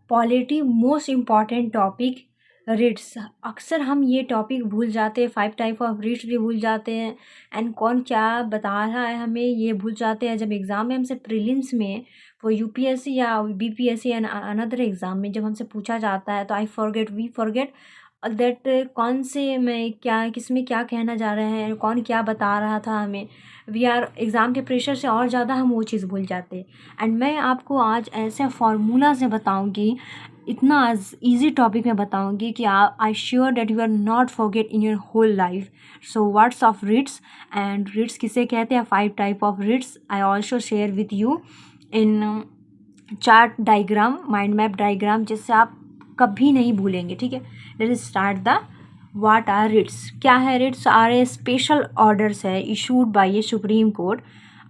Polity most important topic writs. अक्सर हम ये टॉपिक भूल जाते हैं, 5 टाइप ऑफ रिट्स भी भूल जाते हैं, एंड कौन क्या बता रहा है हमें ये भूल जाते हैं। जब एग्ज़ाम में हमसे प्रीलिम्स में वो यूपीएससी या बीपीएससी एंड अनदर एग्ज़ाम में जब हमसे पूछा जाता है तो वी फॉरगेट दैट कौन से में क्या, किस में क्या कहना जा रहे हैं, कौन क्या बता रहा था हमें। वी आर एग्ज़ाम के प्रेशर से और ज़्यादा हम वो चीज़ भूल जाते हैं। एंड मैं आपको आज ऐसे फार्मूला से बताऊंगी, इतना इजी टॉपिक में बताऊंगी कि I sure that you are not forget in your whole life. So what's of writs and writs किसे कहते हैं, 5 type of writs I also share with you in chart diagram, mind map diagram, जिससे आप कभी नहीं भूलेंगे। ठीक है, let's start the what are writs. क्या है writs? Are a special orders है issued by a supreme court,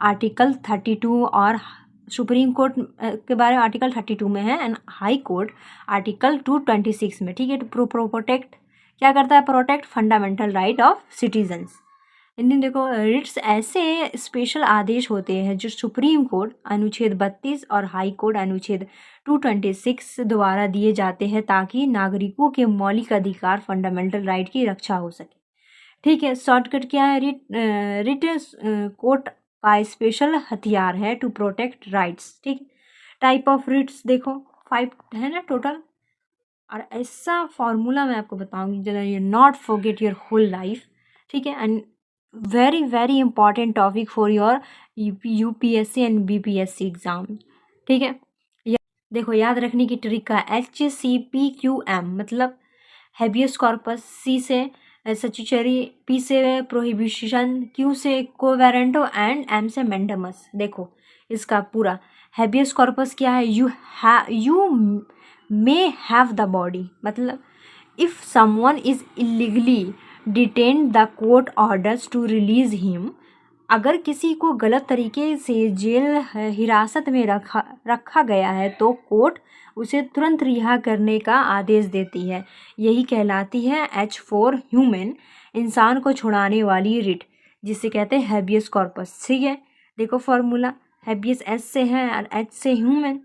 article 32 और सुप्रीम कोर्ट के बारे में आर्टिकल 32 में है, एंड हाई कोर्ट आर्टिकल 226 में। ठीक है, टू प्रोटेक्ट, क्या करता है, protect fundamental right of citizens. Indian देखो, रिट्स ऐसे स्पेशल आदेश होते हैं जो सुप्रीम कोर्ट अनुच्छेद 32 और हाई कोर्ट अनुच्छेद 226 द्वारा दिए जाते हैं ताकि नागरिकों के मौलिक अधिकार, फंडामेंटल राइट की रक्षा हो सके। ठीक है, शॉर्टकट क्या है, रिट कोर्ट का स्पेशल हथियार है टू प्रोटेक्ट राइट्स। ठीक, टाइप ऑफ रिट्स देखो 5 है ना टोटल, और ऐसा फॉर्मूला मैं आपको बताऊंगी जो you not forget your whole life. ठीक है, and very very important topic for your UPSC and BPSC exam. ठीक है, देखो याद रखने की ट्रिक का, HCPQM मतलब हैबियस कॉर्पस, C से सचिचरी, P से प्रोहिबिशन, Q से कोवेरेंटो एंड M से मेंडमस। देखो इसका पूरा हैबियस कॉर्पस क्या है, you may have the body, मतलब if someone is illegally detained the court orders to release him, अगर किसी को गलत तरीके से जेल हिरासत में रखा गया है तो कोर्ट उसे तुरंत रिहा करने का आदेश देती है। यही कहलाती है H4 ह्यूमन, इंसान को छुड़ाने वाली रिट, जिसे कहते हैं हैबियस कॉर्पस। ठीक है, देखो फॉर्मूला, हैबियस S से है और H से ह्यूमन,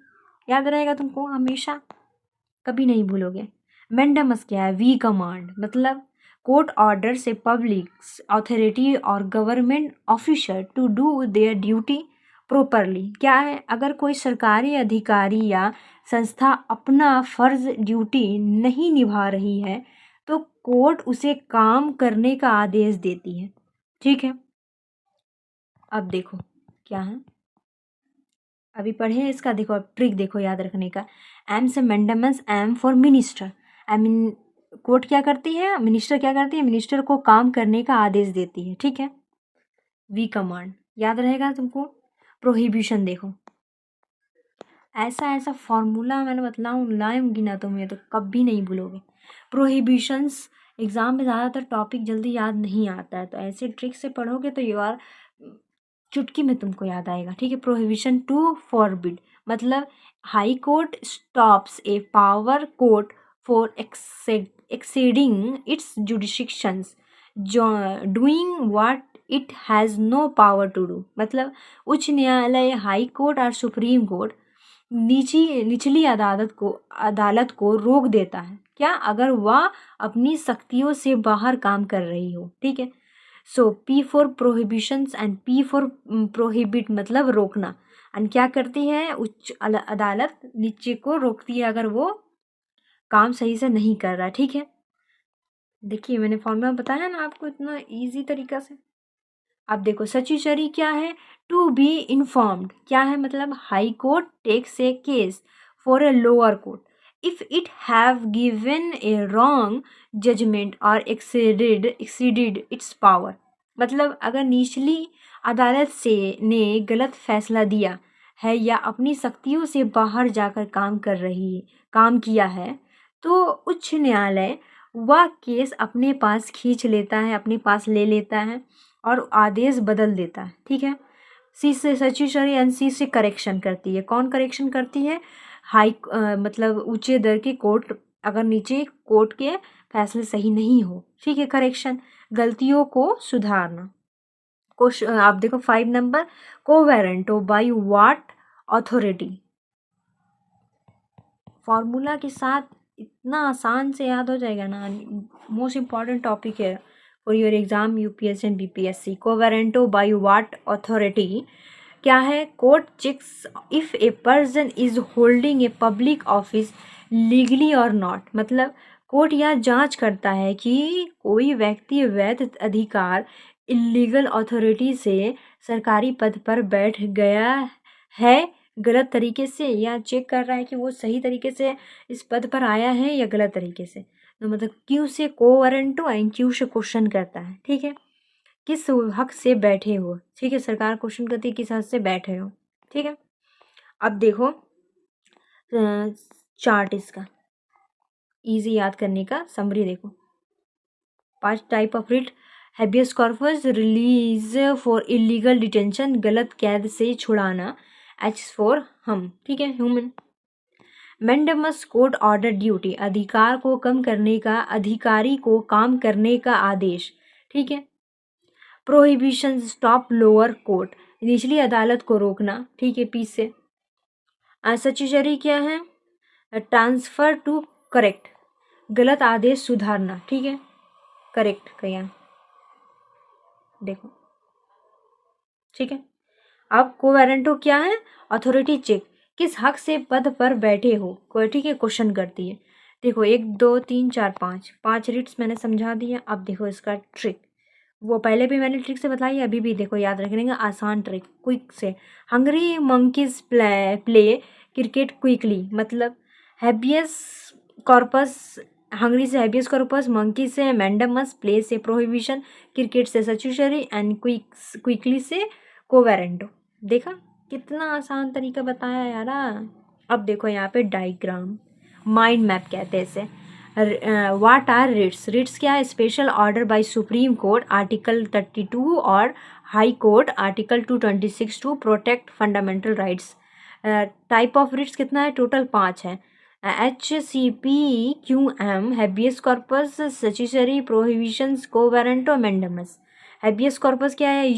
याद रहेगा तुमको हमेशा, कभी नहीं भूलोगे। मेंडमस क्या है, वी कमांड, मतलब कोर्ट ऑर्डर से पब्लिक अथॉरिटी और government officer to do their duty properly. क्या है, अगर कोई सरकारी अधिकारी या संस्था अपना फर्ज ड्यूटी नहीं निभा रही है तो कोर्ट उसे काम करने का आदेश देती है। ठीक है, अब देखो क्या है, अभी पढ़े इसका, देखो ट्रिक देखो याद रखने का। एम से mandamus, M for minister, I mean court क्या करती है, मिनिस्टर क्या करती है, मिनिस्टर को काम करने का आदेश देती है। ठीक है, वी कमांड याद रहेगा तुमको। प्रोहिबिशन देखो, ऐसा ऐसा फॉर्मूला मैंने लाऊंगी ना तुम्हें तो कभी नहीं भूलोगे। प्रोहिबिशंस एग्जाम में ज़्यादातर टॉपिक जल्दी याद नहीं आता है, तो ऐसे ट्रिक से पढ़ोगे तो यू आर चुटकी में तुमको याद आएगा। ठीक है, प्रोहिबिशन टू फॉरबिड, मतलब high court stops a power court for exceeding its jurisdictions, doing what it has no power to do, मतलब उच्च न्यायालय, हाई कोर्ट और सुप्रीम कोर्ट निचली अदालत को रोक देता है, क्या, अगर वह अपनी शक्तियों से बाहर काम कर रही हो। ठीक है, so P for prohibitions and P for prohibit मतलब रोकना, एंड क्या करती है, उच्च अदालत नीचे को रोकती है अगर वो काम सही से नहीं कर रहा। ठीक है, देखिए मैंने फॉर्मूला बताया ना आपको इतना इजी तरीका से। अब देखो सचिचरी क्या है, टू बी इन्फॉर्म्ड, क्या है, मतलब high court takes a case for a lower court if it have given a wrong judgement और एक्सीडेड इट्स पावर, मतलब अगर निचली अदालत से ने गलत फैसला दिया है या अपनी शक्तियों से बाहर जाकर काम किया है तो उच्च न्यायालय वह केस अपने पास खींच लेता है, अपने पास ले लेता है और आदेश बदल देता है। ठीक है, सी से सचिचरी एंड सी से करेक्शन करती है। कौन करेक्शन करती है, मतलब ऊंचे दर की कोर्ट, अगर नीचे कोर्ट के फैसले सही नहीं हो। ठीक है, करेक्शन गलतियों को सुधारना। आप देखो 5 number, quo warranto by what authority, formula के साथ इतना आसान से याद हो जाएगा ना। मोस्ट इम्पॉर्टेंट टॉपिक है for your exam UPSC and BPSC. Quo warranto by what authority क्या है? Court checks if a person is holding a public office legally और नॉट। मतलब कोर्ट यह जांच करता है कि कोई व्यक्ति वैध अधिकार इलीगल अथॉरिटी से सरकारी पद पर बैठ गया है गलत तरीके से, या चेक कर रहा है कि वो सही तरीके से इस पद पर आया है या गलत तरीके से। तो मतलब क्यों से कोवेरेंटो एंड क्यों से क्वेश्चन करता है, ठीक है। किस हक से बैठे हो, ठीक है, सरकार क्वेश्चन करती है किस हक से बैठे हो, ठीक है। अब देखो चार्ट इसका इजी याद करने का समरी देखो। 5 type of writ. Habeas corpus release for illegal detention, गलत कैद से छुड़ाना। एच फॉर हम, ठीक है, human. Mandamus court order duty, अधिकार को कम करने का, अधिकारी को काम करने का आदेश, ठीक है। प्रोहिबिशन स्टॉप लोअर कोर्ट, निचली अदालत को रोकना, ठीक है, पीस से। सचिचरी क्या है? ट्रांसफर टू करेक्ट, गलत आदेश सुधारना, ठीक है, करेक्ट क्या देखो, ठीक है। अब कोवेरेंटो क्या है? अथॉरिटी चेक, किस हक से पद पर बैठे हो, कोई, ठीक है, क्वेश्चन करती है। देखो 1 2 3 4 5 रिट्स मैंने समझा दिया। अब देखो इसका ट्रिक, वो पहले भी मैंने ट्रिक से बताई, अभी भी देखो याद रखने का आसान ट्रिक, क्विक से। Hungary monkeys play cricket quickly, मतलब हैबियस कॉर्पस, हंगरी से हैबियस कॉर्पस, मंकी से मैंडेमस, प्ले से प्रोहिबिशन, क्रिकेट से सचुशरी एंड क्विकली से कोवेरेंटो। देखा कितना आसान तरीका बताया यार। अब देखो यहाँ पे डायग्राम, माइंड मैप कहते हैं इसे। What are Ritz? रिट्स क्या है? Special order by supreme court article 32 और high court article 226 to protect fundamental rights. Type of writs कितना है? टोटल 5 है। HCPQM, habeas corpus, certiorari, prohibitions, quo warranto, mandamus. Habeas corpus क्या है?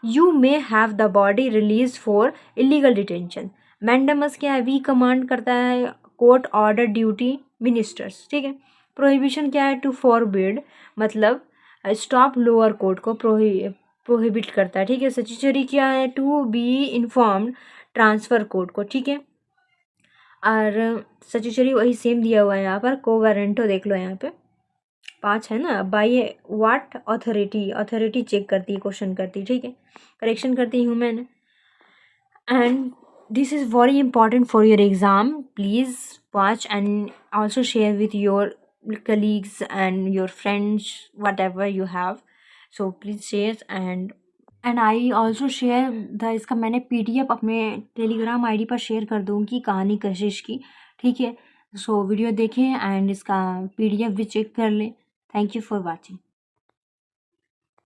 You may have the body release for illegal detention. Mandamus क्या है? We command करता है court order duty ministers, ठीक है। प्रोहिबिशन क्या है? टू फॉरबिड, मतलब स्टॉप लोअर कोर्ट को प्रोहिबिट करता है, ठीक है। सचिचरी क्या है? To be informed transfer court को, ठीक है। और सचिचरी वही सेम दिया हुआ है यहाँ पर। कोवेरेंटो देख लो यहाँ पे 5 है ना। By what authority, authority check करती है, क्वेश्चन करती है, ठीक है, करेक्शन करती है human. And this is very important for your exam. Please watch and also share with your colleagues and your friends, whatever you have. So please share and I also share the इसका मैंने PDF अपने Telegram ID पर share कर दूँगी कहानी कशिश की, ठीक है। सो वीडियो देखें एंड इसका PDF भी चेक कर लें। Thank you for watching.